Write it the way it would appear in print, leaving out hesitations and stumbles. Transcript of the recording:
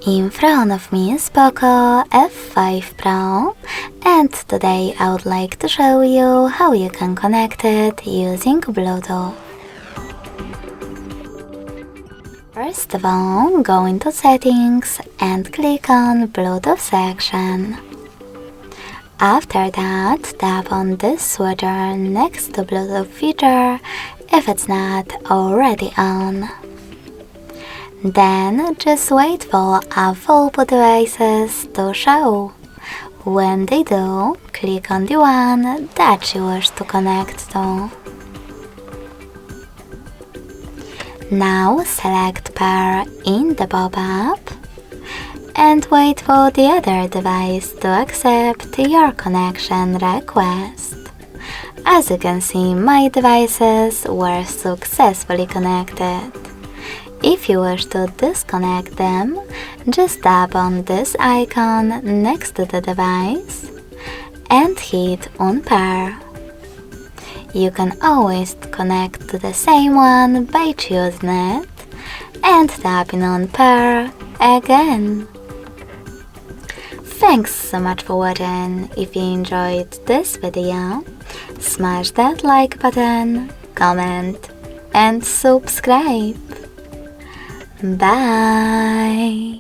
In front of me is POCO F5 Pro, and today I would like to show you how you can connect it using Bluetooth. First of all, go into Settings and click on Bluetooth section. After that, tap on this switcher next to Bluetooth feature if it's not already on. Then just wait for available devices to show. When they do, click on the one that you wish to connect to. Now select Pair in the pop-up and wait for the other device to accept your connection request. As you can see, my devices were successfully connected. If you wish to disconnect them, just tap on this icon next to the device and hit Unpair. You can always connect to the same one by choosing it and tapping on Pair again. Thanks so much for watching. If you enjoyed this video, smash that like button, comment and subscribe. Bye!